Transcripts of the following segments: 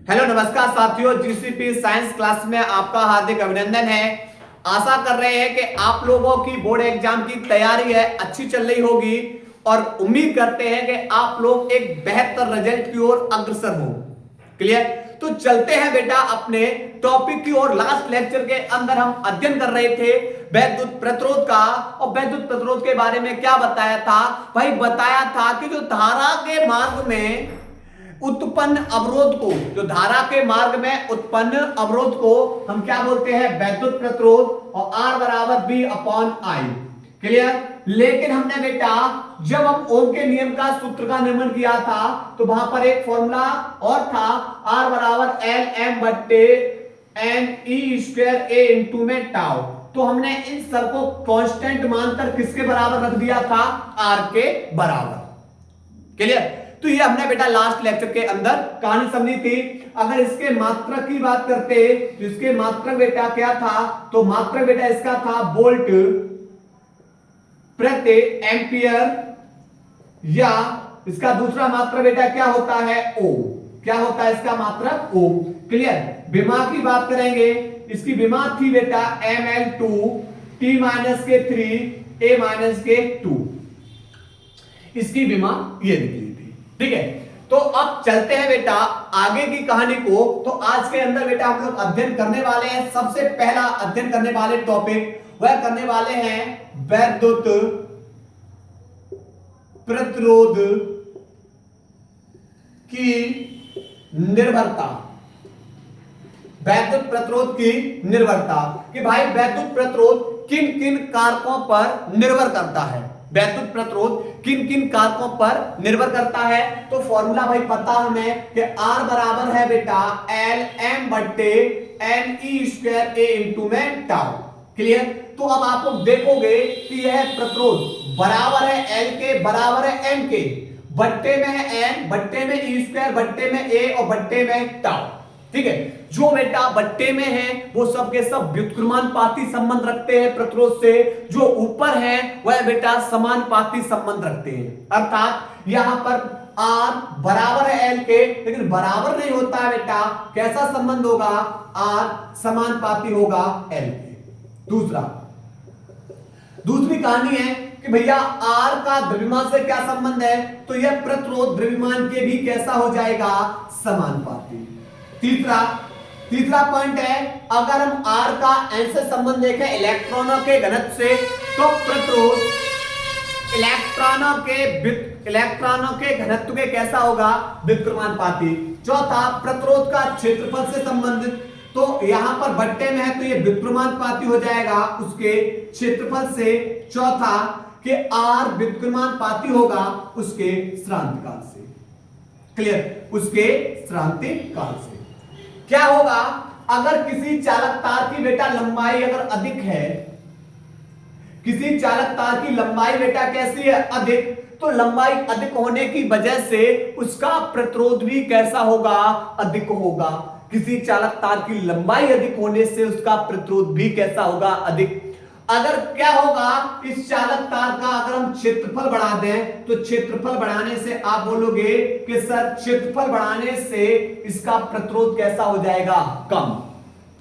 Hello नमस्कार साथियों, GCP science class में आपका हार्दिक अभिनंदन है। आशा कर रहे हैं कि आप लोगों की बोर्ड एग्जाम की तैयारी है अच्छी चल रही होगी और उम्मीद करते हैं कि आप लोग एक बेहतर रिजल्ट की ओर अग्रसर हो। क्लियर? तो चलते हैं बेटा अपने टॉपिक की ओर। लास्ट लेक्चर के अंदर हम अध्ययन कर रहे थे वैद्युत प्रतिरोध का, और वैद्युत प्रतिरोध के बारे में क्या बताया था भाई? बताया था कि जो धारा के मार्ग में उत्पन्न अवरोध को, जो धारा के मार्ग में उत्पन्न अवरोध को हम क्या बोलते हैं? वैद्युत प्रतिरोध, और R बराबर B अपॉन I। क्लियर? लेकिन हमने बेटा जब हम ओम के नियम का सूत्र का निर्माण किया था तो वहां पर एक फॉर्मूला और था, R बराबर L M बट्टे N E square A into में टाउ। तो हमने इन सब को कांस्टेंट मानकर किसके बराबर रख दिया था? R के बराबर। क्लियर? तो ये हमने बेटा लास्ट लेक्चर के अंदर कहानी समझी थी। अगर इसके मात्रक की बात करते तो इसके मात्रक बेटा क्या था? तो मात्रक बेटा इसका था वोल्ट प्रति एम्पियर, या इसका दूसरा मात्रक बेटा क्या होता है? ओम। क्या होता है इसका मात्रक? ओम। क्लियर? विमा की बात करेंगे, इसकी विमा थी बेटा ml2 t माइनस के 3 a माइनस के 2। इसकी विमा ये निकली थी। ठीक है, तो अब चलते हैं बेटा आगे की कहानी को। तो आज के अंदर बेटा हम लोग अध्ययन करने वाले हैं, सबसे पहला अध्ययन करने वाले टॉपिक वह करने वाले हैं वैद्युत प्रतिरोध की निर्भरता। वैद्युत प्रतिरोध की निर्भरता कि भाई वैद्युत प्रतिरोध किन किन कारकों पर निर्भर करता है? वैद्युत प्रतिरोध किन किन कारकों पर निर्भर करता है? तो फॉर्मूला भाई पता हमें कि R बराबर है बेटा L M बट्टे N E square A into में टाउ। क्लियर? तो अब आप लोग देखोगे कि यह प्रतिरोध बराबर है L के, बराबर है M के, बट्टे में है N, बट्टे में E स्क्वायर, बट्टे में A और बट्टे में टाउ। ठीक है, जो बेटा बट्टे में है वो सब के सब व्युत्क्रमानुपाती संबंध रखते हैं प्रतिरोध से, जो ऊपर है वह बेटा समानुपाती संबंध रखते हैं। अर्थात यहां पर R बराबर है L के, लेकिन बराबर नहीं होता है बेटा। कैसा संबंध होगा? R समानुपाती होगा L के। दूसरी कहानी है कि भैया R का द्रव्यमान से क्या संबंध है? तो यह प्रतिरोध द्रव्यमान के भी कैसा हो जाएगा? समानुपाती। तीसरा पॉइंट है, अगर हम R का N से संबंध देखें इलेक्ट्रॉनों के घनत्व से, तो प्रतिरोध इलेक्ट्रॉनों के घनत्व के कैसा होगा? व्युत्क्रमानुपाती। चौथा, प्रतिरोध का क्षेत्रफल से संबंधित, तो यहां पर बट्टे में है तो ये व्युत्क्रमानुपाती हो जाएगा उसके क्षेत्रफल से। चौथा कि R व्युत्क्रमानुपाती होगा उसके श्रांतिकाल से। क्लियर? उसके श्रांतिकाल से। क्या होगा अगर किसी चालक तार की बेटा लंबाई अगर अधिक है, किसी चालक तार की लंबाई बेटा कैसी है? अधिक। तो लंबाई अधिक होने की वजह से उसका प्रतिरोध भी कैसा होगा? अधिक होगा। किसी चालक तार की लंबाई अधिक होने से उसका प्रतिरोध भी कैसा होगा? अधिक। अगर क्या होगा, इस चालक तार का अगर हम क्षेत्रफल बढ़ा दें तो क्षेत्रफल बढ़ाने से आप बोलोगे कि सर क्षेत्रफल बढ़ाने से इसका प्रतिरोध कैसा हो जाएगा? कम।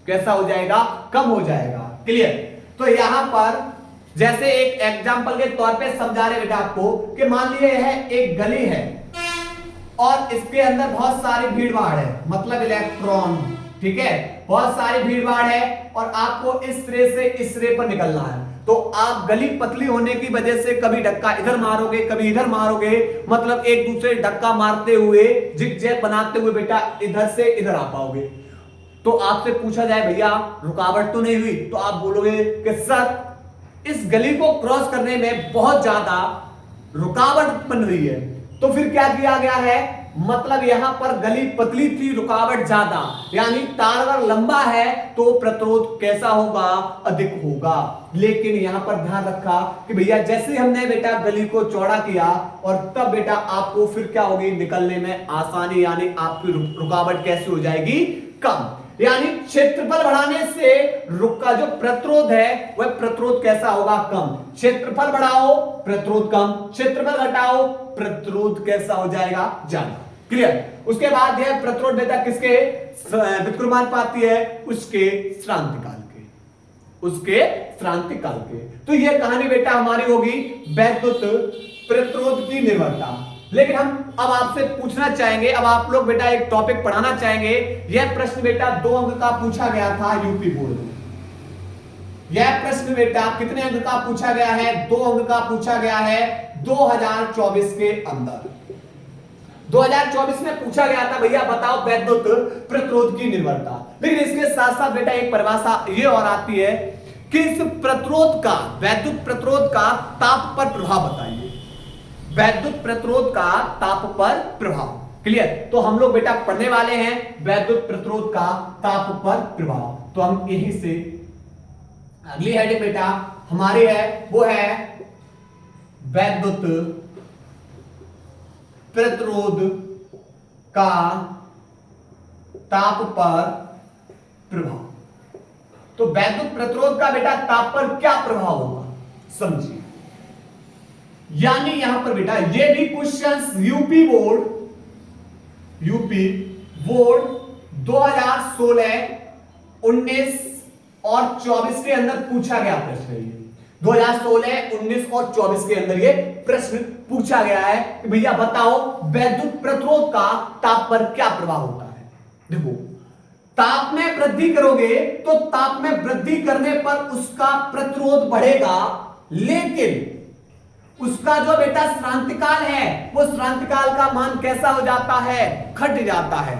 कैसा हो जाएगा? कम हो जाएगा। क्लियर? तो यहां पर जैसे एक एग्जांपल के तौर पे समझा रहे बेटा आपको कि मान लीजिए यह एक गली है और इसके अंदर बहुत सारी भीड़ भाड़ है, मतलब इलेक्ट्रॉन। ठीक है, बहुत सारी भीड़ भाड़ है और आपको इस सिरे से इस सिरे पर निकलना है। तो आप गली पतली होने की वजह से कभी धक्का इधर मारोगे, कभी इधर मारोगे, मतलब एक दूसरे धक्का मारते हुए जिग-जैग बनाते हुए बेटा इधर से इधर आ पाओगे। तो आपसे पूछा जाए भैया रुकावट तो नहीं हुई, तो आप बोलोगे कि सर इस गली को क्रॉस करने में बहुत ज्यादा रुकावट उत्पन्न हुई है। तो फिर क्या किया गया है? मतलब यहां पर गली पतली थी, रुकावट ज्यादा, यानी तार अगर लंबा है तो प्रतिरोध कैसा होगा? अधिक होगा। लेकिन यहां पर ध्यान रखा कि भैया जैसे हमने बेटा गली को चौड़ा किया और तब बेटा आपको फिर क्या होगी? निकलने में आसानी, यानी आपकी रुकावट कैसी हो जाएगी? कम। यानी क्षेत्रफल बढ़ाने से रुक का जो प्रतिरोध है वह प्रतिरोध कैसा होगा? कम। क्षेत्रफल बढ़ाओ प्रतिरोध कम, क्षेत्रफल घटाओ प्रतिरोध कैसा हो जाएगा? ज्यादा। क्लियर। उसके बाद यह प्रतिरोध बेटा किसके विक्रमानुपाती है, उसके श्रांति काल के, उसके श्रांति काल के। तो यह कहानी बेटा हमारी होगी वैद्युत प्रतिरोध की निर्भरता। लेकिन हम अब आपसे पूछना चाहेंगे, अब आप लोग बेटा एक टॉपिक पढ़ाना चाहेंगे। यह प्रश्न बेटा 2 अंक का पूछा गया था यूपी बोर्ड में। यह प्रश्न बेटा कितने अंक का पूछा गया है, 2 अंक का पूछा गया है 2024 के अंदर। 2024 में पूछा गया था भैया बताओ वैद्युत प्रतिरोध की निर्भरता। लेकिन इसके साथ साथ बेटा एक परिभाषा ये और आती है कि इस प्रतिरोध का, वैद्युत प्रतिरोध का ताप पर प्रभाव बताइए। वैद्युत प्रतिरोध का ताप पर प्रभाव। क्लियर। तो हम लोग बेटा पढ़ने वाले हैं वैद्युत प्रतिरोध का ताप पर प्रभाव। तो हम यहीं से अगली हेडिंग बेटा हमारी है, वो है वैद्युत प्रतिरोध का ताप पर प्रभाव। तो वैद्युत प्रतिरोध का बेटा ताप पर क्या प्रभाव होगा समझिए। यानी यहां पर बेटा ये भी क्वेश्चंस यूपी बोर्ड 2016, 19 और 24 के अंदर पूछा गया प्रश्न है। 2016, 19 और 24 के अंदर ये प्रश्न पूछा गया है कि भैया बताओ वैद्युत प्रतिरोध का ताप पर क्या प्रभाव होता है। देखो ताप में वृद्धि करोगे तो ताप में वृद्धि करने पर उसका प्रतिरोध बढ़ेगा, लेकिन उसका जो बेटा श्रांतिकाल है वो श्रांतिकाल का मान कैसा हो जाता है, घट जाता है।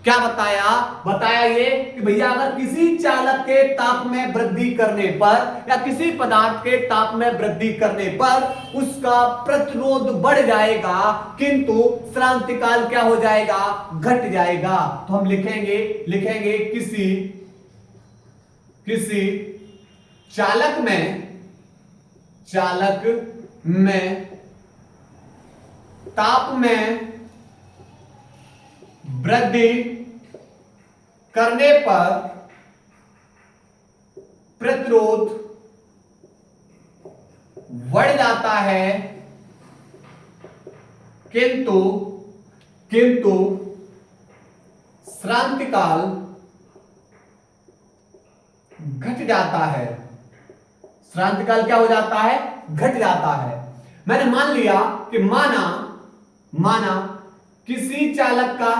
क्या बताया, बताया ये कि भैया अगर किसी चालक के ताप में वृद्धि करने पर या किसी पदार्थ के ताप में वृद्धि करने पर उसका प्रतिरोध बढ़ जाएगा, किंतु श्रांतिकाल क्या हो जाएगा, घट जाएगा। तो हम लिखेंगे किसी चालक में ताप में वृद्धि करने पर प्रतिरोध बढ़ जाता है, किंतु श्रांतिकाल घट जाता है। श्रांतिकाल क्या हो जाता है, घट जाता है। मैंने मान लिया कि माना किसी चालक का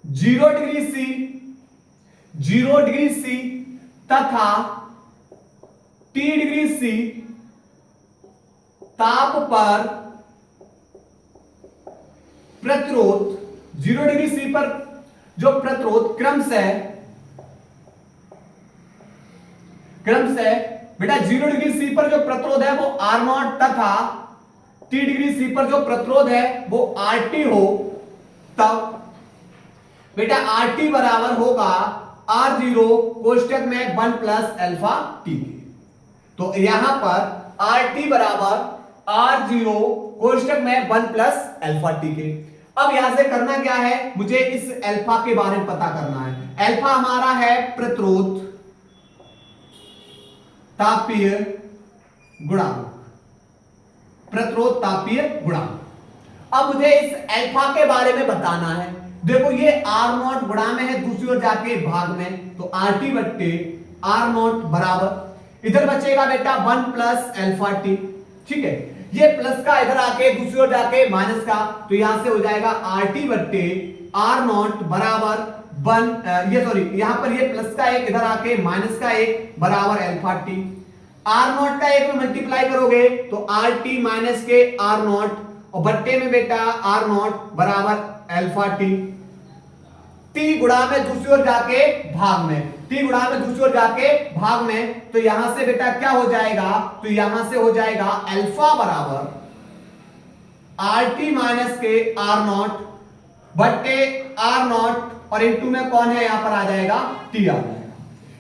0 डिग्री सी तथा T डिग्री सी ताप पर प्रतिरोध, 0 डिग्री सी पर जो प्रतिरोध क्रमशः बेटा 0 डिग्री सी पर जो प्रतिरोध है वो R0 तथा T डिग्री सी पर जो प्रतिरोध है वो RT हो, तब बेटा RT बराबर होगा R0 कोष्टक में 1 प्लस अल्फा T के। तो यहां पर RT बराबर R0 कोष्टक में 1 प्लस अल्फा T के। अब यहां से करना क्या है, मुझे इस अल्फा के बारे में पता करना है। अल्फा हमारा है प्रतिरोध तापीय गुणांक, प्रतिरोध तापीय गुणांक। अब मुझे इस अल्फा के बारे में बताना है। देखो ये R0 गुणा में है, दूसरी ओर जाके भाग में, तो RT बट्टे R0 बराबर इधर बचेगा बेटा 1 प्लस अल्फा टी। ठीक है, ये प्लस का इधर आके दूसरी ओर जाके माइनस का, तो यहां से हो जाएगा RT बट्टे R0 बराबर 1, यहां पर ये प्लस का एक इधर आके माइनस का एक बराबर अल्फा टी। R0 का एक में मल्टीप्लाई करोगे तो RT माइनस के R0 और बट्टे में बेटा R0 बराबर अल्फा टी। T गुणा में दूसरी ओर जाके भाग में, T गुणा में दूसरी ओर जाके भाग में, तो यहां से बेटा क्या हो जाएगा, तो यहां से हो जाएगा अल्फा बराबर RT माइनस के R0 बट्टे R0 और इनटू में कौन है, यहां पर आ जाएगा T आ जाएगा,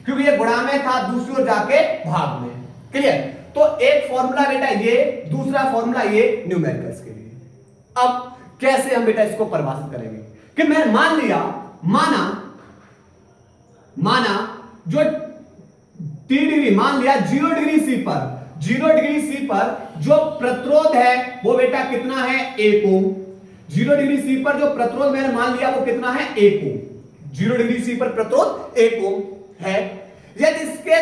क्योंकि ये गुणा में था, दूसरी ओर जाके भाग में। क्लियर। तो एक फॉर्मूला बेटा ये, दूसरा फॉर्मूला ये न्यूमेरिकल्स के लिए। अब कैसे हम बेटा इसको परिभाषित करेंगे कि मैं मान लिया, माना जो टी डिग्री, मान लिया 0 डिग्री सी पर, 0 डिग्री सी पर जो प्रतिरोध है वो बेटा कितना है 1 ओम। 0 डिग्री सी पर जो प्रतिरोध मैंने मान लिया वो कितना है 1 ओम। 0 डिग्री सी पर प्रतिरोध 1 ओम है। यदि इसके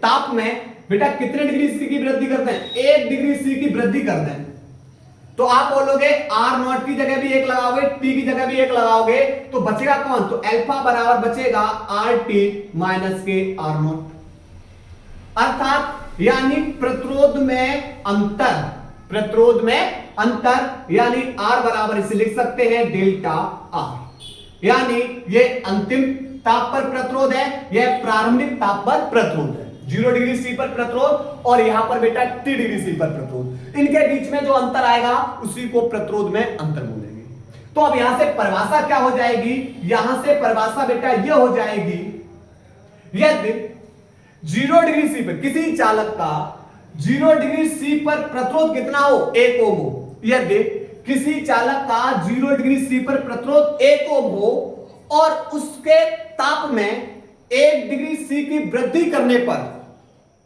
ताप में बेटा कितने डिग्री सी की वृद्धि करते हैं, 1 डिग्री सी की वृद्धि करते हैं, तो आप बोलोगे आर नॉट की जगह भी 1 लगाओगे, टी की जगह भी 1 लगाओगे, तो बचेगा कौन, तो अल्फा बराबर बचेगा आर टी माइनस के आर नॉट। अर्थात यानी प्रतिरोध में अंतर यानी आर बराबर इसे लिख सकते हैं डेल्टा आर। यानी ये अंतिम ताप पर प्रतिरोध है, यह प्रारंभिक ताप पर प्रतिरोध है। 0 डिग्री सी पर प्रतिरोध और यहां पर बेटा टी डिग्री सी पर प्रतिरोध, इनके बीच में जो अंतर आएगा उसी को प्रतिरोध में अंतर बोलेंगे। तो अब यहां से परिभाषा क्या हो जाएगी, यहां से परिभाषा बेटा यह हो जाएगी, यदि 0 डिग्री सी पर किसी चालक का 0 डिग्री सी पर प्रतिरोध कितना हो 1 ओम हो, यदि किसी चालक का 0 डिग्री सी पर प्रतिरोध 1 ओम हो और उसके ताप में 1 डिग्री सी की वृद्धि करने पर,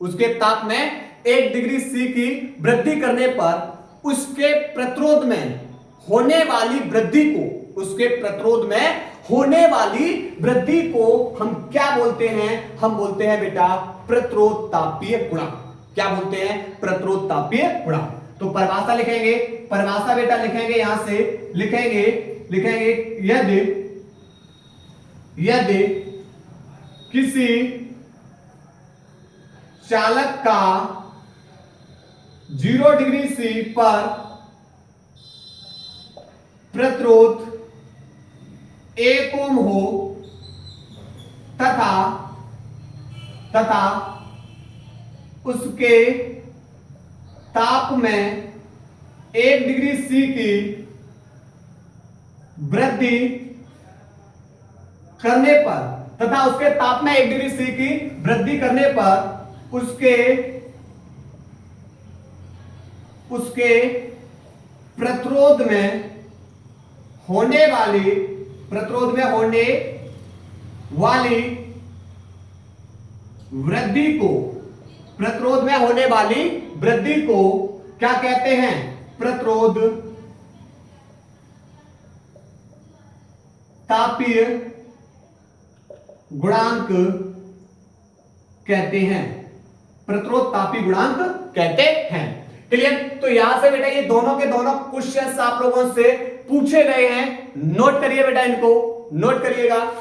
उसके ताप में 1 डिग्री सी की वृद्धि करने पर उसके प्रतिरोध में होने वाली वृद्धि को, उसके प्रतिरोध में होने वाली वृद्धि को हम क्या बोलते हैं, हम बोलते हैं बेटा प्रतिरोध तापीय गुणांक। क्या बोलते हैं, प्रतिरोध तापीय गुणांक। तो परिभाषा लिखेंगे, परिभाषा बेटा लिखेंगे, यहां से लिखेंगे यदि किसी चालक का 0 डिग्री सी पर प्रतिरोध 1 ओम हो तथा उसके ताप में 1 डिग्री सी की वृद्धि करने पर, तथा उसके ताप में 1 डिग्री सी की वृद्धि करने पर उसके प्रतिरोध में होने वाली वृद्धि को, प्रतिरोध में होने वाली वृद्धि को क्या कहते हैं, प्रतिरोध तापीय गुणांक कहते हैं, प्रतिरोध तापीय गुणांक कहते हैं। क्लियर। तो यहां से बेटा ये दोनों के दोनों क्वेश्चंस आप लोगों से पूछे गए हैं, नोट करिए बेटा, इनको नोट करिएगा।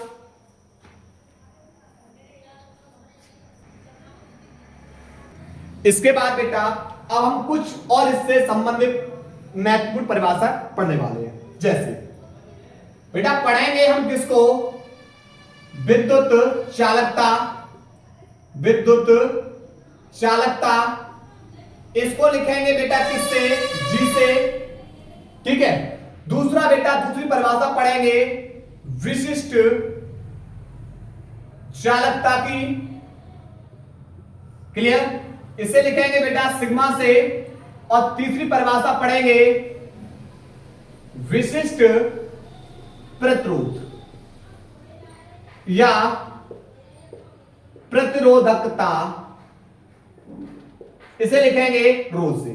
इसके बाद बेटा अब हम कुछ और इससे संबंधित महत्वपूर्ण परिभाषा पढ़ने वाले हैं। जैसे बेटा पढ़ेंगे हम किसको, विद्युत चालकता, इसको लिखेंगे बेटा किससे, जी से, ठीक है। दूसरा बेटा दूसरी परिभाषा पढ़ेंगे विशिष्ट चालकता की, क्लियर, इसे लिखेंगे बेटा सिग्मा से। और तीसरी परिभाषा पढ़ेंगे विशिष्ट प्रतिरोध या प्रतिरोधकता, इसे लिखेंगे रो से।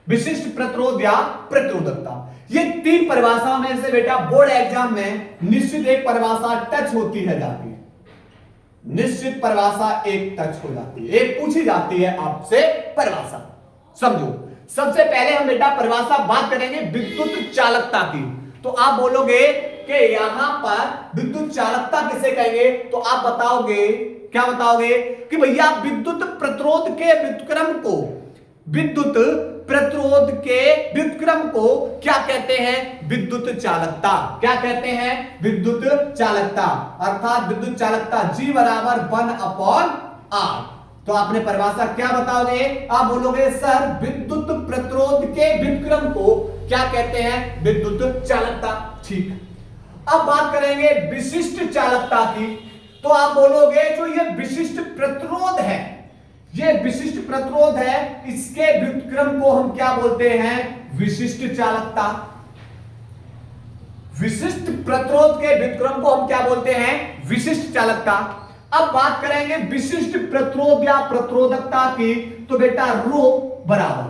विशिष्ट प्रतिरोध या प्रतिरोधकता, ये 3 परिभाषाओं में से बेटा बोर्ड एग्जाम में निश्चित एक परिभाषा टच होती है जाती है, निश्चित परिभाषा एक टच हो जाती है, एक पूछी जाती है आपसे परिभाषा। समझो, सबसे पहले हम बेटा परिभाषा बात करेंगे विद्युत चालकता की। तो आप बोलोगे कि यहां पर विद्युत चालकता किसे कहेंगे, तो आप बताओगे, क्या बताओगे कि भैया विद्युत प्रतिरोध के व्युत्क्रम को, विद्युत प्रतिरोध के व्युत्क्रम को क्या कहते हैं, विद्युत चालकता। क्या कहते हैं, विद्युत चालकता। अर्थात विद्युत चालकता G बराबर 1/R। तो आपने परिभाषा क्या बताओगे, आप बोलोगे सर विद्युत प्रतिरोध के व्युत्क्रम को क्या कहते हैं, विद्युत चालकता। ठीक, अब बात करेंगे विशिष्ट चालकता की। तो आप बोलोगे जो ये विशिष्ट प्रतिरोध है, ये विशिष्ट प्रतिरोध है, इसके व्युत्क्रम को हम क्या बोलते हैं, विशिष्ट चालकता। विशिष्ट प्रतिरोध के व्युत्क्रम को हम क्या बोलते हैं, विशिष्ट चालकता। अब बात करेंगे विशिष्ट प्रतिरोध या प्रतिरोधकता की, तो बेटा रो बराबर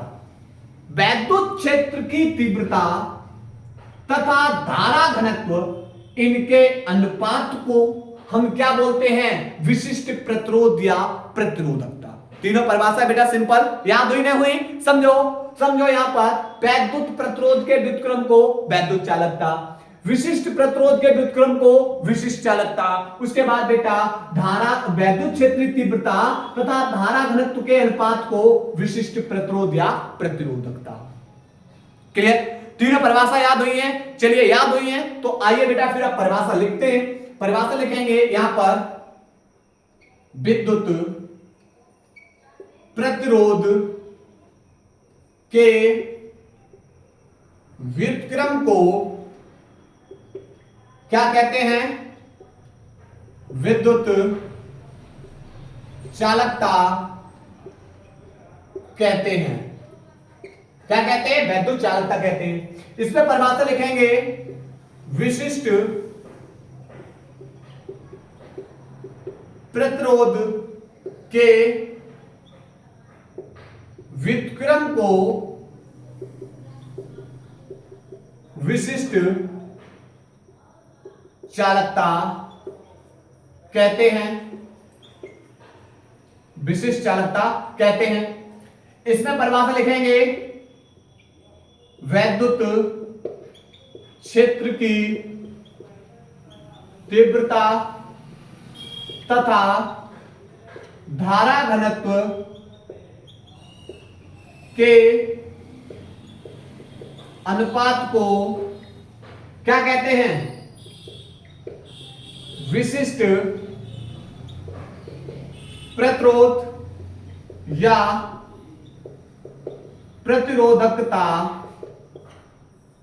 वैद्युत क्षेत्र की तीव्रता तथा धारा घनत्व इनके अनुपात को हम क्या बोलते हैं, विशिष्ट प्रतिरोध या प्रतिरोधकता। तीनों परिभाषा बेटा सिंपल याद हुई ना हुई, समझो समझो। यहां पर वैद्युत प्रतिरोध के व्युत्क्रम को वैद्युत चालकता, विशिष्ट प्रतिरोध के व्युत्क्रम को विशिष्ट चालकता, उसके बाद बेटा धारा वैद्युत क्षेत्रीय तीव्रता तथा धारा घनत्व के अनुपात को विशिष्ट प्रतिरोध या प्रतिरोधकता। क्लियर? तीनों परिभाषा याद हुई है। चलिए याद हुई है तो आइए बेटा फिर आप परिभाषा लिखते हैं। परिभाषा लिखेंगे यहां पर विद्युत प्रतिरोध के व्युत्क्रम को क्या कहते हैं, विद्युत चालकता कहते हैं। क्या कहते हैं, वैद्युत चालकता कहते हैं। इसमें परिभाषा लिखेंगे विशिष्ट प्रतिरोध के व्युत्क्रम को विशिष्ट चालकता कहते हैं, विशिष्ट चालकता कहते हैं। इसमें परिभाषा लिखेंगे वैद्युत क्षेत्र की तीव्रता तथा धारा घनत्व के अनुपात को क्या कहते हैं, विशिष्ट प्रतिरोध या प्रतिरोधकता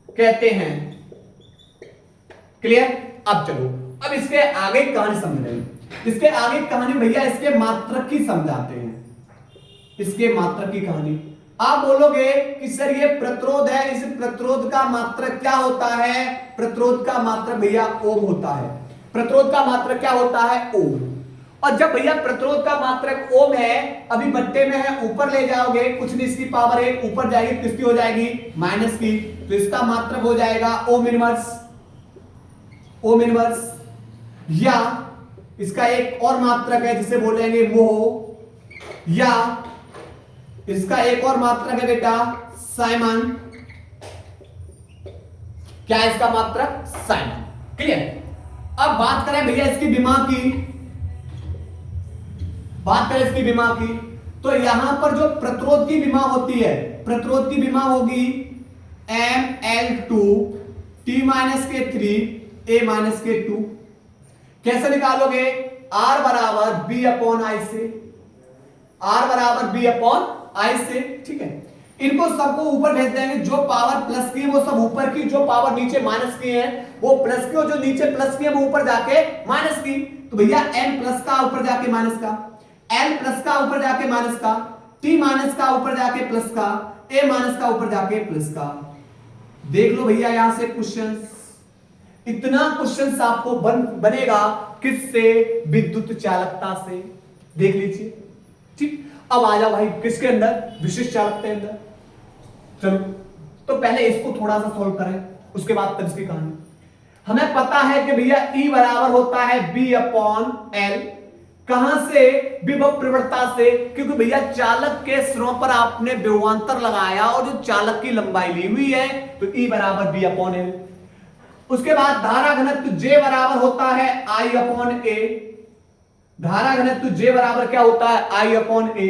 कहते हैं। क्लियर? अब चलो अब इसके आगे कहानी समझ रहे हैं। इसके आगे कहानी भैया इसके मात्रक की समझाते हैं। इसके मात्रक की कहानी आप बोलोगे कि सर ये प्रतिरोध है, इस प्रतिरोध का मात्रक क्या होता है? प्रतिरोध का मात्रक भैया ओम होता है। प्रतिरोध का मात्रक क्या होता है? ओम। और जब भैया प्रतिरोध का मात्रक ओम है, अभी बट्टे में है, ऊपर ले जाओगे कुछ नहीं, इसकी पावर एक ऊपर जाएगी, किसकी हो जाएगी? माइनस की। तो इसका मात्रक हो जाएगा ओम इनवर्स। ओम इनवर्स या इसका एक और मात्रक है जिसे बोलेंगे मोह, या इसका एक और मात्रक है बेटा साइमन। क्या है इसका मात्रक? साइमन। क्लियर? अब बात करें भैया इसकी विमा की, बात करें इसकी विमा की, तो यहां पर जो प्रतिरोध की विमा होती है, प्रतिरोध की विमा होगी ML2 T-3 A-2। कैसे निकालोगे? R बराबर B अपॉन I से, R बराबर B अपॉन I से। ठीक है, इनको सबको ऊपर भेज देंगे। जो पावर प्लस की है वो सब ऊपर की, जो पावर नीचे माइनस की है वो प्लस की, और जो नीचे प्लस की है वो ऊपर जाके माइनस की। तो भैया n प्लस का ऊपर जाके माइनस का, n प्लस का ऊपर जाके माइनस का, t माइनस का ऊपर जाके प्लस का, a माइनस का ऊपर जाके प्लस का। देख लो भैया यहां से क्वेश्चंस, इतना क्वेश्चंस आपको बनेगा किससे? विद्युत चालकता से। देख लीजिए। ठीक, अब आ जाओ भाई किसके अंदर? विशिष्ट चालकता के अंदर। चलो तो पहले इसको थोड़ा सा सॉल्व करें, उसके बाद तब इसकी कहानी। हमें पता है कि भैया E बराबर होता है B अपॉन L। कहां से? विभव प्रवणता से, क्योंकि भैया चालक के सिरों पर आपने विभवांतर लगाया और जो चालक की लंबाई ली हुई है, तो E बराबर B अपॉन L। उसके बाद धारा घनत्व J बराबर होता है I अपॉन A। धारा घनत्व J बराबर क्या होता है? I upon A।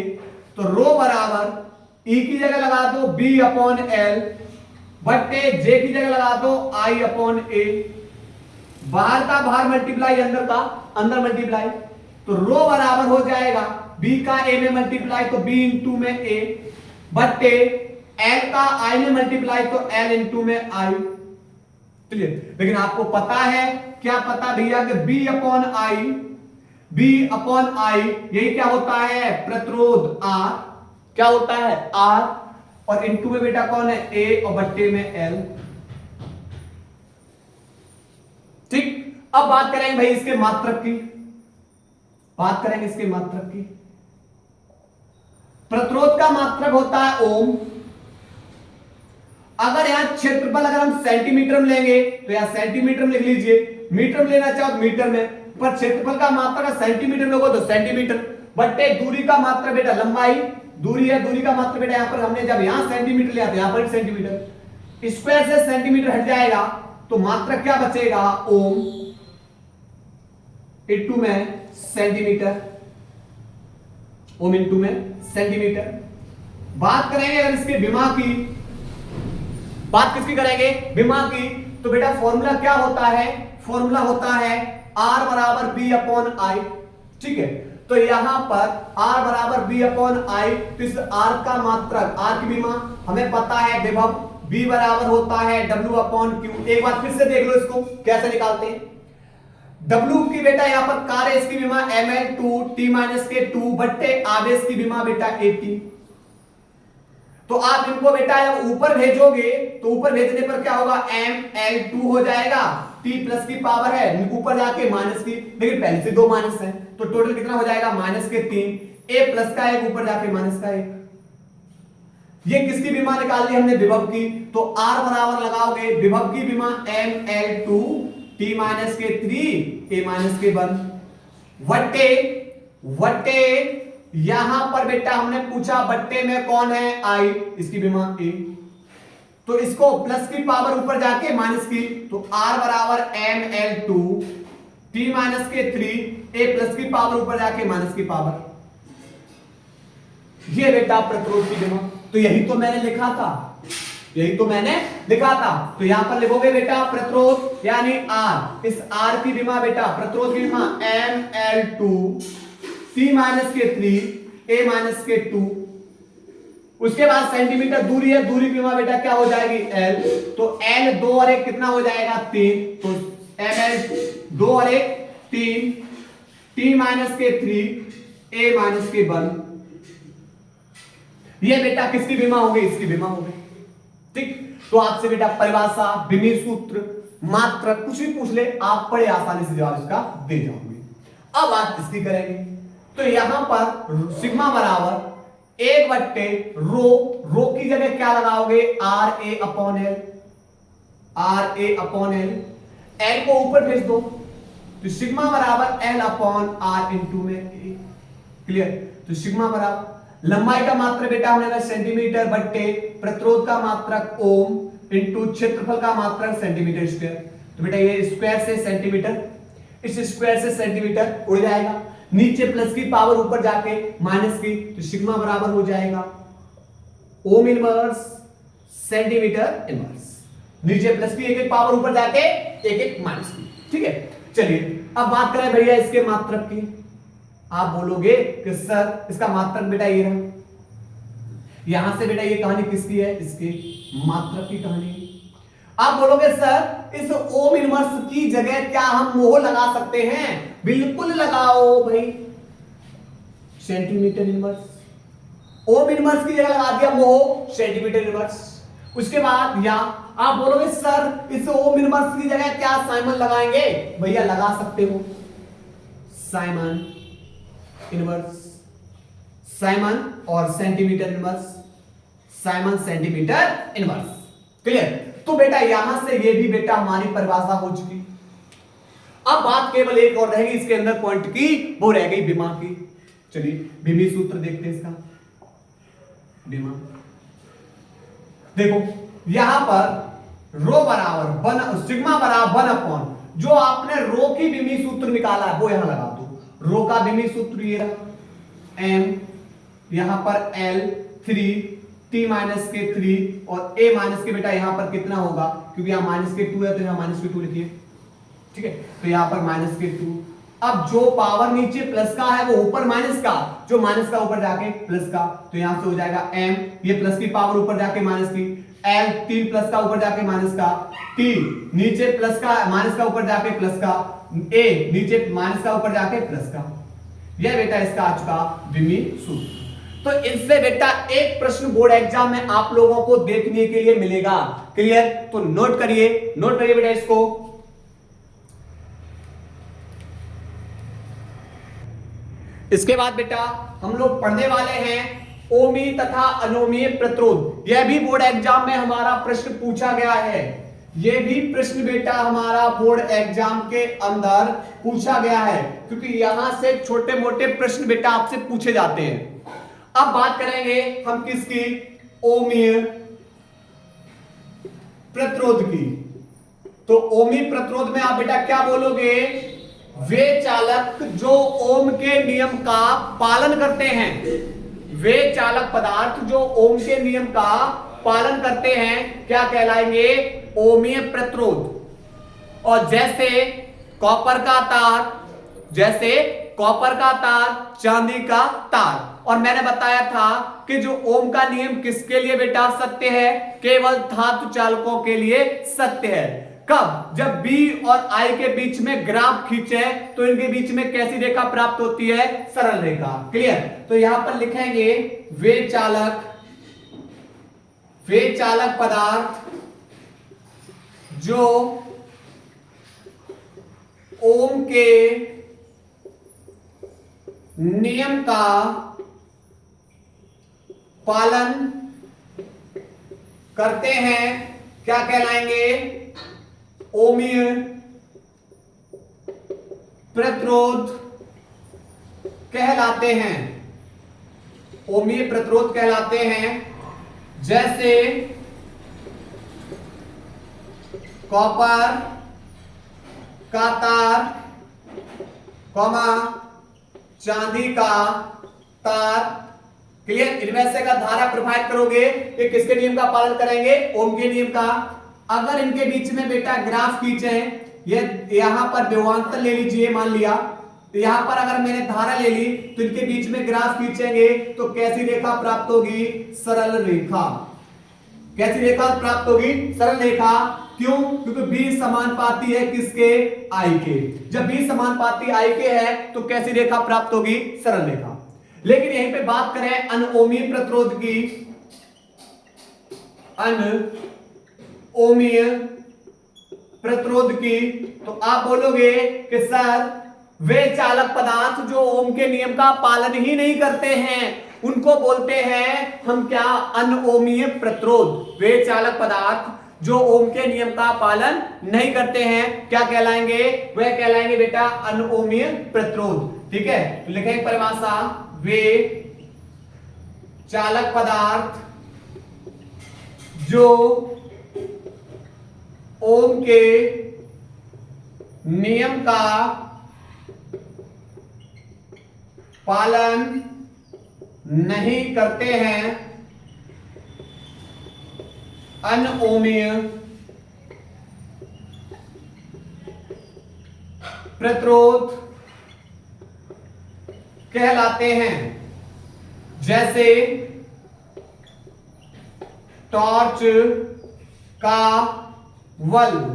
तो रो बराबर E की जगह लगा दो B अपॉन L बट्टे J की जगह लगा दो I अपॉन A। बाहर का बाहर मल्टीप्लाई, अंदर का अंदर मल्टीप्लाई, तो रो बराबर हो जाएगा B का A में मल्टीप्लाई तो B इंटू में A बट्टे L का I में मल्टीप्लाई तो L इंटू में I। चलिए, लेकिन आपको पता है, क्या पता भैया कि B अपॉन I यही क्या होता है? प्रतिरोध R। क्या होता है? R। और इंटू में बेटा कौन है? A और बट्टे में L। ठीक, अब बात करेंगे भाई इसके मात्रक की। बात करेंगे इसके मात्रक की। प्रतिरोध का मात्रक होता है ओम। अगर यहां क्षेत्रफल अगर हम सेंटीमीटर में लेंगे तो यहां सेंटीमीटर में लिख लीजिए, मीटर में लेना चाहो तो मीटर में, पर क्षेत्रफल का मात्रक सेंटीमीटर में होगा तो सेंटीमीटर बट्टे दूरी का मात्रक बेटा लंबाई, दूरी है, दूरी का मात्रक बेटा यहां पर हमने जब यहां सेंटीमीटर लिया तो यहां पर सेंटीमीटर, स्क्वायर से सेंटीमीटर हट जाएगा तो मात्रक क्या बचेगा ओम इंटू में सेंटीमीटर, ओम इंटू में सेंटीमीटर। बात करेंगे अगर इसके विमा की, बात किसकी करेंगे विमा की, तो बेटा फॉर्मूला क्या होता है, फॉर्मूला होता है R बराबर B अपॉन I। ठीक है, तो यहां पर R बराबर B अपॉन I, तो इस R का मात्रक, R की विमा हमें पता है विभव, B बराबर होता है W अपॉन Q। एक बार फिर से देख लो इसको कैसे निकालते हैं। W की बेटा यहां पर कार्य इसकी विमा ml2 t माइनस के 2 बट्टे आवेश की विमा बेटा 80। तो आप इनको बेटा ऊपर भेजोगे तो ऊपर भेजने पर क्या होगा ml2 हो जाएगा, t प्लस की पावर है ऊपर जाके माइनस की, लेकिन पहले से 2 माइनस है तो टोटल कितना हो जाएगा माइनस के 3, a प्लस का 1 ऊपर जाके माइनस का 1। ये किसकी विमा निकाल ली हमने विभव की, तो R बराबर लगाओगे विभव की विमा ml2 t माइनस के 3 a माइनस के 1 वट्टे वट्टे यहां पर बेटा हमने पूछा बट्टे में कौन है I, इसकी विमा a, तो इसको प्लस की पावर ऊपर जाके माइनस की, तो R बराबर ml2 t माइनस के 3 a प्लस की पावर ऊपर जाके माइनस की पावर, ये बेटा प्रतिरोध की विमा। तो यही तो मैंने लिखा था, यही तो मैंने लिखा था। तो यहां पर लिखोगे बेटा प्रतिरोध यानी R, इस R की विमा बेटा प्रतिरोध की विमा ml2 t माइनस के 3 a माइनस के 2, उसके बाद सेंटीमीटर दूरी है, दूरी की विमा बेटा क्या हो जाएगी L, तो L 2 और 1 कितना हो जाएगा 3, तो ml 2 और 1 3 t माइनस के 3 a माइनस के 1। ये बेटा किसकी विमा होगी, इसकी विमा होगी। ठीक, तो आपसे बेटा परिभाषा, विमीय सूत्र, मात्रक कुछ भी पूछ ले आप बड़े आसानी से जवाब इसका दे जाओगे। अब बात इसकी करेंगे, तो यहां पर सिग्मा बराबर 1 बट्टे रो, रो की जगह क्या लगाओगे R A upon L, R A upon L, L को ऊपर भेज दो तो सिग्मा बराबर एल अपॉन आर इंटू में ए। क्लियर, तो सिग्मा बराबर लंबाई का मात्रक बेटा हमने सेंटीमीटर बट्टे प्रतिरोध का मात्रक ओम इंटू क्षेत्रफल का मात्रक सेंटीमीटर स्क्वायर, तो बेटा ये स्क्वायर से सेंटीमीटर, इस स्क्वायर से सेंटीमीटर उड़ जाएगा, नीचे प्लस की पावर ऊपर जाके माइनस की, तो सिग्मा बराबर हो जाएगा ओम इनवर्स सेंटीमीटर इनवर्स, नीचे प्लस की एक एक पावर ऊपर जाके एक एक माइनस की। ठीक है, चलिए अब बात करें भैया इसके मात्रक की। आप बोलोगे कि सर इसका मात्रक बेटा ये रहा, यहां से बेटा ये कहानी किसकी है, इसके मात्रक की कहानी। आप बोलोगे सर इस ओम इनवर्स की जगह क्या हम मोह लगा सकते हैं, बिल्कुल लगाओ भाई, सेंटीमीटर इनवर्स, ओम इनवर्स की जगह लगा दिया मोह सेंटीमीटर इनवर्स। उसके बाद यहां आप बोलोगे सर इस ओम इनवर्स की जगह क्या साइमन लगाएंगे, भैया लगा सकते हो साइमन इनवर्स, साइमन और centimetre inverse, Simon centimetre inverse. Clear, तो बेटा यहां से ये भी बेटा हमारी परिभाषा हो चुकी। अब बात केवल एक और रहेगी इसके अंदर पॉइंट की, वो रह गई विमा की। चलिए विमी सूत्र देखते हैं इसका। विमा देखो यहां पर रो बराबर सिग्मा बराबर 1 अपॉन, जो आपने रो की विमी सूत्र निकाला है वो यहां लगा दो। रो का विमी सूत्र ये रहा m, यहां पर L 3 t माइनस के 3 और a माइनस के बेटा यहां पर कितना होगा, क्योंकि यहां माइनस के 2 है तो यहां माइनस के 2 लिखिए। ठीक है, तो यहां पर माइनस के 2, अब जो पावर नीचे प्लस का है वो ऊपर माइनस का, जो माइनस का ऊपर जाके प्लस का, तो यहां से हो जाएगा m, ये प्लस की पावर ऊपर जाके माइनस की, L 3 प्लस का ऊपर जाके माइनस का, t नीचे प्लस का माइनस का ऊपर जाके प्लस का, a नीचे माइनस का ऊपर जाके प्लस का। यह बेटा इसका आज का विमी सूत्र। तो इससे बेटा एक प्रश्न बोर्ड एग्जाम में आप लोगों को देखने के लिए मिलेगा। क्लियर, तो नोट करिए बेटा इसको। इसके बाद बेटा हम लोग पढ़ने वाले हैं ओमी तथा अनोमीय प्रतिरोध। यह भी बोर्ड एग्जाम में हमारा प्रश्न पूछा गया है। यह भी प्रश्न बेटा हमारा बोर्ड एग्जाम के अंदर पूछा गया है, क्योंकि यहां से छोटे मोटे प्रश्न बेटा आपसे पूछे जाते हैं। अब बात करेंगे हम किसकी, ओमीय प्रतिरोध की। तो ओमी प्रतिरोध में आप बेटा क्या बोलोगे, वे चालक जो ओम के नियम का पालन करते हैं, वे चालक पदार्थ जो ओम के नियम का पालन करते हैं क्या कहलाएंगे, ओमीय प्रतिरोध। और जैसे कॉपर का तार, जैसे कॉपर का तार, चांदी का तार। और मैंने बताया था कि जो ओम का नियम किसके लिए बेटा सत्य है, केवल धातु चालकों के लिए सत्य है। कब, जब बी और आई के बीच में ग्राफ खींचे तो इनके बीच में कैसी रेखा प्राप्त होती है, सरल रेखा। क्लियर। तो यहां पर लिखेंगे वे चालक पदार्थ जो ओम के नियम का पालन करते हैं क्या कहलाएंगे, ओमीय प्रतिरोध कहलाते हैं, ओमीय प्रतिरोध कहलाते हैं। जैसे कॉपर का तार, चांदी का तार। क्लियर। इनमें से का धारा प्रवाहित करोगे ये किसके नियम का पालन करेंगे, ओम के नियम का। अगर इनके बीच में बेटा ग्राफ खींचे, ये यहां पर विभवांतर ले लीजिए, मान लिया यहां पर अगर मैंने धारा ले ली तो इनके बीच में ग्राफ खींचेंगे तो कैसी रेखा प्राप्त होगी, सरल रेखा। कैसी रेखा प्राप्त होगी, सरल रेखा। क्यों, क्योंकि बी समानुपाती है किसके, आई के। जब बी समानुपाती आई के है तो कैसी रेखा प्राप्त होगी, सरल रेखा। लेकिन यहीं पे बात करें अनओमीय प्रतिरोध की, अनओमीय प्रतिरोध की, तो आप बोलोगे कि सर वे चालक पदार्थ जो ओम के नियम का पालन ही नहीं करते हैं उनको बोलते हैं हम क्या, अनओमीय प्रतिरोध। वे चालक पदार्थ जो ओम के नियम का पालन नहीं करते हैं क्या कहलाएंगे, वे कहलाएंगे बेटा अनओमीय प्रतिरोध। ठीक है। तो लिखेंगे परिभाषा, वे चालक पदार्थ जो ओम के नियम का पालन नहीं करते हैं, अनओमीय प्रतिरोध कहलाते हैं। जैसे टॉर्च का बल्ब,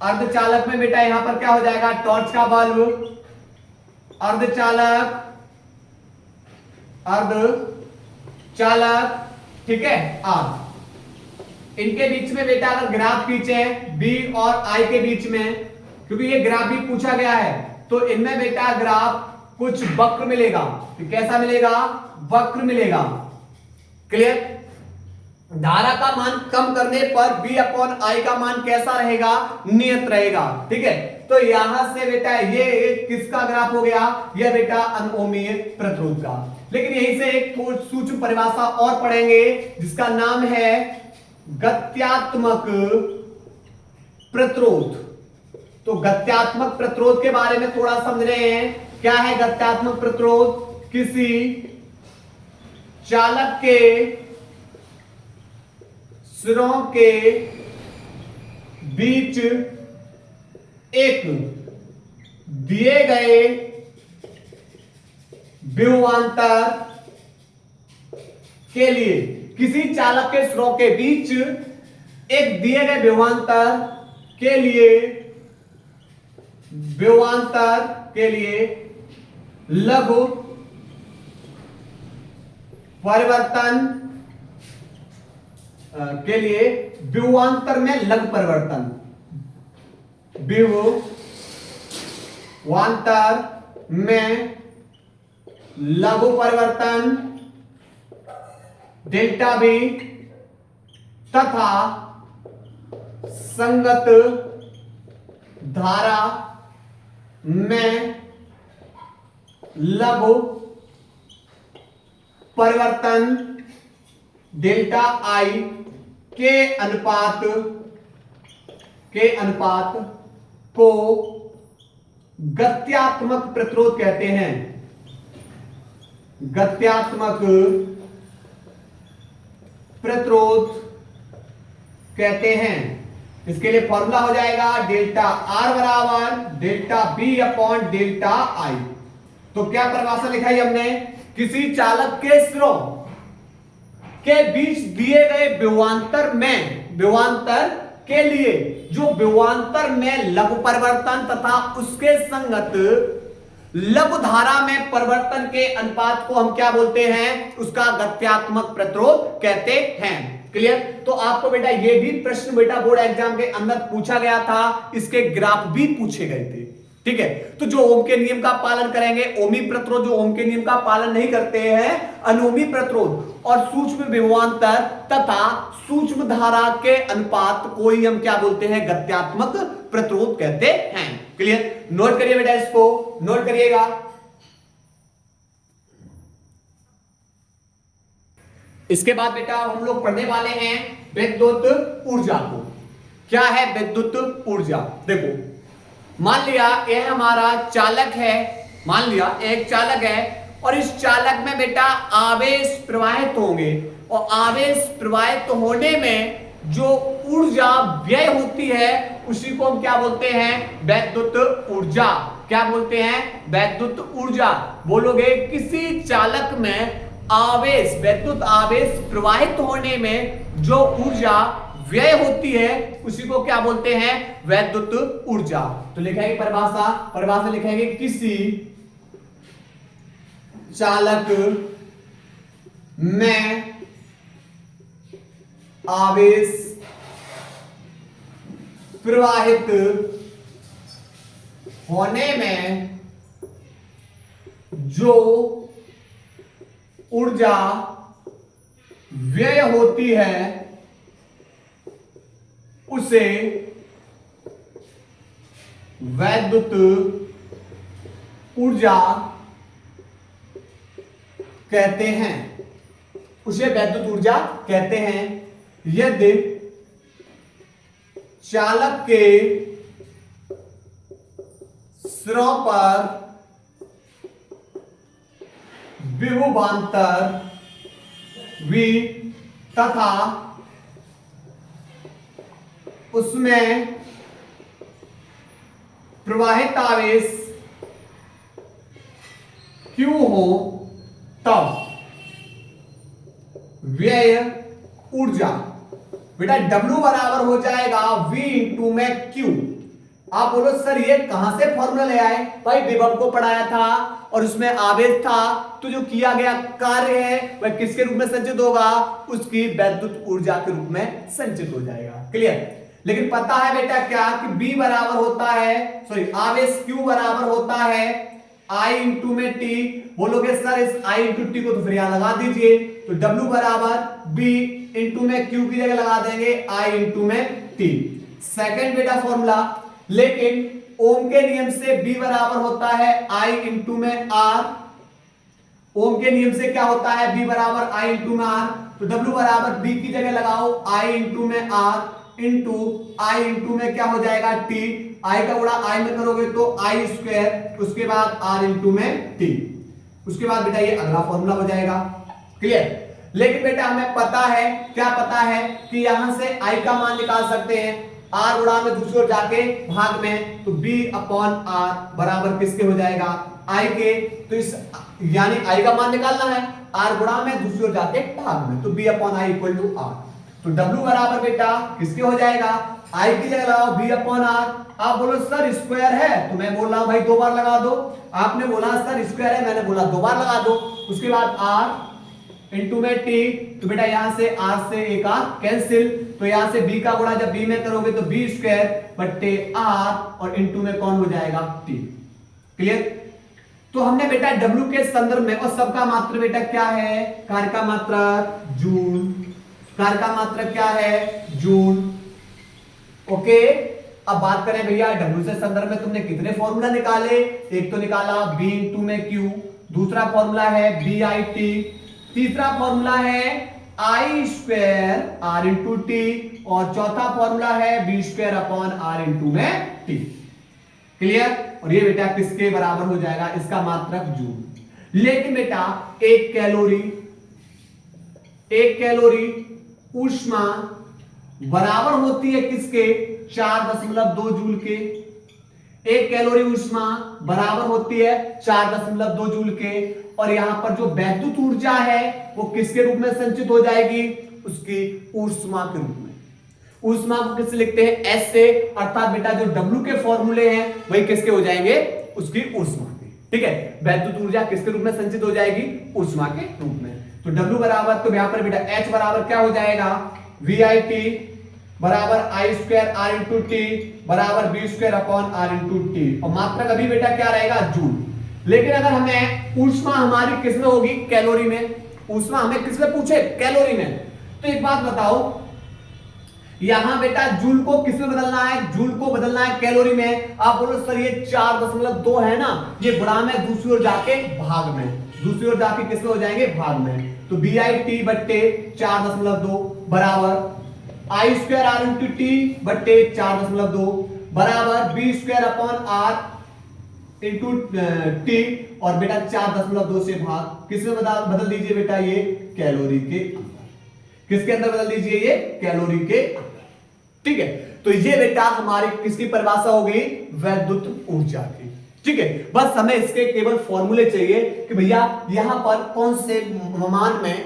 अर्धचालक में बेटा यहां पर क्या हो जाएगा, टॉर्च का बल्ब, अर्धचालक, ठीक है। आर इनके बीच में बेटा अगर ग्राफ खींचे बी और आई के बीच में, क्योंकि ये ग्राफ भी पूछा गया है, तो इनमें बेटा ग्राफ कुछ वक्र मिलेगा। तो कैसा मिलेगा, वक्र मिलेगा। क्लियर। धारा का मान कम करने पर बी अपॉन आई का मान कैसा रहेगा, नियत रहेगा। ठीक है। तो यहां से बेटा ये किसका ग्राफ हो गया, यह बेटा अनओमीय प्रतिरोध का। लेकिन यहीं से एक सूक्ष्म परिभाषा और पढ़ेंगे जिसका नाम है गत्यात्मक प्रतिरोध। तो गत्यात्मक प्रतिरोध के बारे में थोड़ा समझ रहे हैं। क्या है गत्यात्मक प्रतिरोध, किसी चालक के सिरों के बीच एक दिए गए विभवांतर के लिए, किसी चालक के सिरों के बीच एक दिए गए विभवांतर के लिए लघु परिवर्तन के लिए विभवांतर में लघु परिवर्तन, विभवांतर में लघु परिवर्तन डेल्टा बी तथा संगत धारा में लघु परिवर्तन डेल्टा आई के अनुपात को गत्यात्मक प्रतिरोध कहते हैं। गत्यात्मक प्रतिरोध कहते हैं। इसके लिए फॉर्मूला हो जाएगा डेल्टा आर बराबर delta B upon delta I. तो क्या परिभाषा लिखाई हमने, किसी चालक के सिरों के बीच दिए गए विभवांतर के लिए जो विभवांतर में लघु परिवर्तन तथा उसके संगत लघु धारा में परिवर्तन के अनुपात को हम क्या बोलते हैं, उसका गत्यात्मक प्रतिरोध कहते हैं। क्लियर। तो आपको बेटा ये भी प्रश्न बेटा बोर्ड एग्जाम के अंदर पूछा गया था, इसके ग्राफ भी पूछे गए थे। ठीक है। तो जो ओम के नियम का पालन करेंगे, ओमी प्रतिरोध जो ओम के नियम का पालन नहीं करते हैं, अनोमी प्रतिरोध और सूक्ष्म विभवांतर तथा सूक्ष्म धारा के अनुपात को ही हम क्या बोलते हैं, गत्यात्मक प्रतिरोध कहते हैं। क्लियर। नोट करिए बेटा, इसको नोट करिएगा। इसके बाद बेटा हम लोग पढ़ने वाले हैं विद्युत ऊर्जा को। क्या है विद्युत ऊर्जा? देखो, मान लिया यह हमारा चालक है, मान लिया एक चालक है और इस चालक में बेटा आवेश प्रवाहित होंगे और आवेश प्रवाहित होने में जो ऊर्जा व्यय होती है उसी को हम क्या बोलते हैं, वैद्युत ऊर्जा। क्या बोलते हैं, वैद्युत ऊर्जा। बोलोगे किसी चालक में आवेश, विद्युत आवेश प्रवाहित होने में जो ऊर्जा व्यय होती है उसी को क्या बोलते हैं, वैद्युत ऊर्जा। तो लिखेंगे परिभाषा लिखेंगे, किसी चालक में आवेश प्रवाहित होने में जो ऊर्जा व्यय होती है उसे वैद्युत ऊर्जा कहते हैं। उसे वैद्युत ऊर्जा कहते हैं। यदि चालक के सिरों पर विभवांतर V तथा उसमें प्रवाहित आवेश Q हो तब व्यय ऊर्जा बेटा W बराबर हो जाएगा V इंटू में Q। आप बोलो सर ये कहां से फॉर्मूला ले आए? भाई विभव को पढ़ाया था और उसमें आवेश था, तो जो किया गया कार्य है वह किसके रूप में संचित होगा, उसकी वैद्युत ऊर्जा के रूप में संचित हो जाएगा। क्लियर। लेकिन पता है बेटा क्या कि B बराबर होता है, सॉरी आवेश Q बराबर होता है I इंटू में T। बोलोगे सर इस I इंटू T को तो फिर यहां लगा दीजिए, तो W बराबर B इंटू में Q की जगह लगा देंगे I इंटू में T। सेकेंड बेटा फॉर्मूला, लेकिन ओम के नियम से B बराबर होता है I इंटू में R। ओम के नियम से क्या होता है, B बराबर I इंटू में R, तो W बराबर B की जगह लगाओ I इंटू में R इंटू I इंटू में क्या हो जाएगा T। I का गुणा I में करोगे तो I स्क्वायर, उसके बाद R इंटू में T। उसके बाद बेटा ये अगला फॉर्मूला हो जाएगा। क्लियर। लेकिन बेटा हमें पता है, क्या पता है कि यहां से I का मान निकाल सकते हैं, R गुणा में दूसरी ओर जाके भाग में, तो B अपॉन R बराबर किसके हो जाएगा, I के। तो इस यानी I का मान निकालना है, R गुणा में दूसरी ओर जाके भाग में, तो B upon I equal to R। तो W बराबर बेटा किसके हो जाएगा, I की जगह लगाओ B अपॉन R। आप बोलो सर स्क्वायर है, तो मैं बोल रहा हूं भाई दो बार लगा दो। आपने बोला सर स्क्वायर है, मैंने बोला दो बार लगा दो। उसके बाद R इंटू में T, तो बेटा यहां से R से एक R कैंसिल, तो यहां से B का गुणा जब B में करोगे तो B स्क्वायर बट्टे R और इंटू में कौन हो जाएगा T। क्लियर। तो हमने बेटा W के संदर्भ में, और सबका मात्रक बेटा क्या है, कार्य का मात्रक जूल, कार्य का मात्रक क्या है, जूल। ओके, अब बात करें भैया W से संदर्भ में तुमने कितने फॉर्मूला निकाले, एक तो निकाला B इंटू में Q, दूसरा फॉर्मूला है BIT, तीसरा फॉर्मूला है I square R into T, और चौथा फॉर्मूला है B square upon R into में T। क्लियर? और ये बेटा किसके बराबर हो जाएगा, इसका मात्रक जूल। लेकिन बेटा एक कैलोरी ऊष्मा बराबर होती है किसके, 4.2 जूल के। एक कैलोरी ऊष्मा बराबर होती है 4.2 जूल के, और यहां पर जो वैद्युत ऊर्जा है वो किसके रूप में संचित हो जाएगी, उसकी ऊष्मा के रूप में। ऊष्मा को किससे लिखते हैं, एस से, अर्थात बेटा जो W के फॉर्मूले हैं वही किसके हो जाएंगे, उसकी ऊष्मा के। ठीक है, वैद्युत ऊर्जा किसके रूप में संचित हो जाएगी, ऊष्मा के रूप में। तो W बराबर, तो यहां पर बेटा H बराबर क्या हो जाएगा, VIT बराबर I square R into T बराबर B square upon R into T, और मात्रक अभी बेटा क्या रहेगा, जूल। लेकिन अगर हमें ऊष्मा हमारी किसमें होगी, कैलोरी में, ऊष्मा हमें किसमें पूछे, कैलोरी में, तो एक बात बताओ, यहां बेटा जूल को किसमें बदलना है, जूल को बदलना है कैलोरी में। आप बोलो सर ये 4.2 है ना, ये गुणा में दूसरी ओर जाके भाग में, दूसरी ओर जाके किसमें हो जाएंगे, भाग में। तो BIT बट्टे 4.2 बराबर I square R into T बट्टे 4.2 बराबर B square upon R into T, और बेटा 4.2 से भाग किसमें बदल दीजिए बेटा, ये कैलोरी के अंदर। किसके अंदर बदल दीजिए, ये कैलोरी के अंदर। ठीक है, तो ये बेटा हमारी किसकी परिभाषा हो गई, वैद्युत ऊर्जा की। ठीक है, बस हमें इसके केवल फॉर्मूले चाहिए कि भैया यहां पर कौन से मान में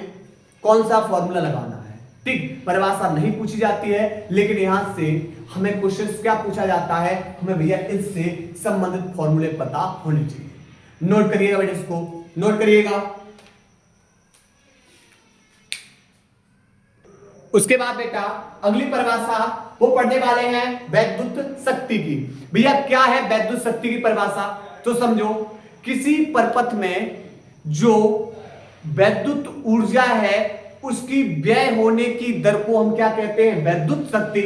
कौन सा फॉर्मूला लगाना है। ठीक, परिभाषा नहीं पूछी जाती है, लेकिन यहां से हमें क्वेश्चन क्या पूछा जाता है, हमें भैया इससे संबंधित फॉर्मूले पता होने चाहिए। नोट करिएगा बेटा, इसको नोट करिएगा। उसके बाद बेटा अगली परिभाषा वो पढ़ने वाले हैं वैद्युत शक्ति की। भैया क्या है वैद्युत शक्ति की परिभाषा, तो समझो किसी परपथ में जो वैद्युत ऊर्जा है उसकी व्यय होने की दर को हम क्या कहते हैं, वैद्युत शक्ति।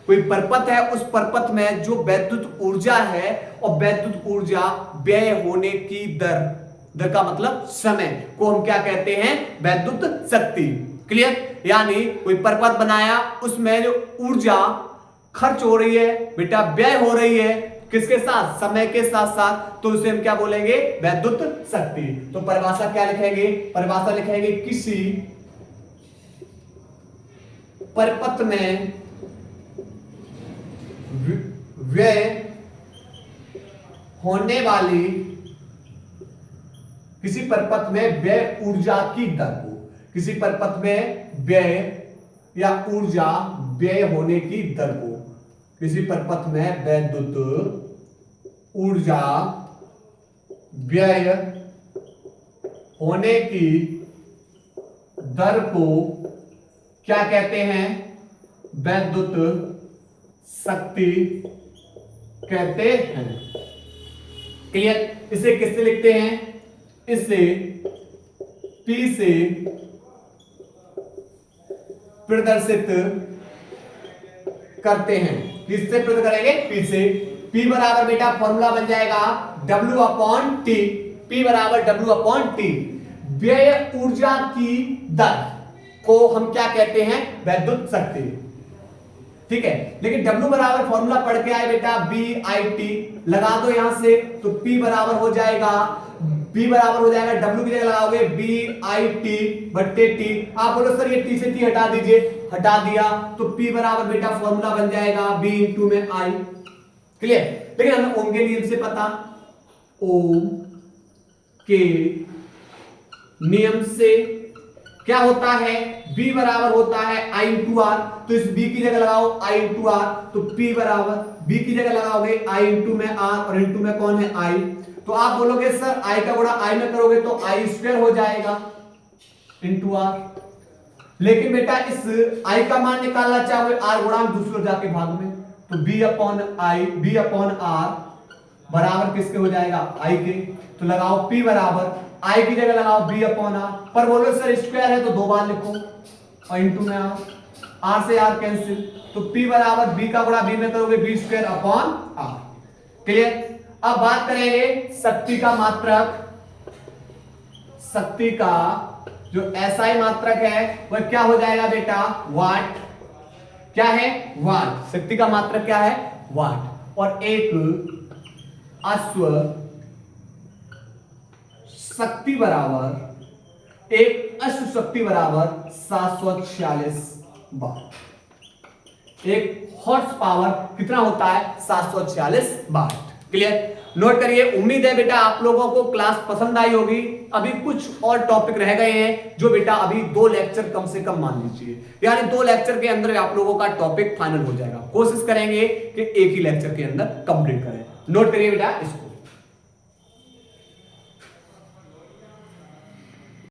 कोई परपथ है, उस परपथ में जो वैद्युत ऊर्जा है, और वैद्युत ऊर्जा व्यय होने की दर का मतलब समय को हम क्या कहते हैं, वैद्युत शक्ति। क्लियर? यानी कोई परपथ बनाया, उसमें जो ऊर्जा खर्च हो रही है बेटा, व्यय हो रही है किसके साथ, समय के साथ साथ, तो उसे हम क्या बोलेंगे, वैद्युत शक्ति। तो परिभाषा क्या लिखेंगे, परिभाषा लिखेंगे किसी परपथ में व्यय होने वाली, किसी परपथ में व्यय ऊर्जा की दर को, किसी परपथ में व्यय या ऊर्जा व्यय होने की दर को, किसी परपथ में वैद्युत ऊर्जा व्यय होने की दर को क्या कहते हैं, वैद्युत शक्ति कहते हैं। क्लियर? इसे किससे लिखते हैं, इसे P से प्रदर्शित करते हैं। किससे प्रदर्शित करेंगे, P से। P बराबर बेटा फॉर्मूला बन जाएगा W अपॉन टी, P बराबर W अपॉन टी। व्यय ऊर्जा की दर को हम क्या कहते हैं, वैद्युत शक्ति। ठीक है, लेकिन W बराबर फॉर्मूला पढ़ के आए बेटा BIT, लगा दो यहां से, तो P बराबर हो जाएगा, P बराबर हो जाएगा, W की जगह लगाओगे BIT बट्टे टी। आप बोलो सर ये T से T हटा दीजिए, हटा दिया, तो P बराबर बेटा फॉर्मूला बन जाएगा B इंटू में I। क्लियर? लेकिन हमें ओम के नियम से पता, ओम के नियम से क्या होता है, B बराबर होता है I इंटू आर, तो इस B की जगह लगाओ I इंटू आर, तो P बराबर B की जगह लगाओगे I इंटू में R, और इंटू में कौन है I, तो आप बोलोगे सर I का गुणा I में करोगे तो I स्क्वायर हो जाएगा इंटू आर। लेकिन बेटा इस I का मान निकालना चाहोगे R गुणा दूसरी ओर जाके भाग में, तो B upon I, B upon R बराबर किसके हो जाएगा, आई के। तो लगाओ P बराबर आई की जगह लगाओ B अपॉन आर, पर बोलो सर स्क्वायर है तो 2 बार लिखो और इंटू में आर से आर कैंसिल, तो P बराबर B का गुणा B में करोगे B square upon R. Clear. अब बात करेंगे शक्ति का मात्रक। शक्ति का जो SI मात्रक है वह क्या हो जाएगा बेटा, वाट। क्या है, वाट। शक्ति का मात्रक क्या है, वाट। और एक अश्व शक्ति बराबर, एक अश्व शक्ति बराबर 746 वाट। एक हॉर्स पावर कितना होता है, 746 वाट। क्लियर। नोट करिए। उम्मीद है बेटा आप लोगों को क्लास पसंद आई होगी। अभी कुछ और टॉपिक रह गए हैं जो बेटा अभी 2 लेक्चर कम से कम मान लीजिए, यानी 2 लेक्चर के अंदर आप लोगों का टॉपिक फाइनल हो जाएगा। कोशिश करेंगे कि एक ही लेक्चर के अंदर कंप्लीट करें। नोट करिए बेटा इसको।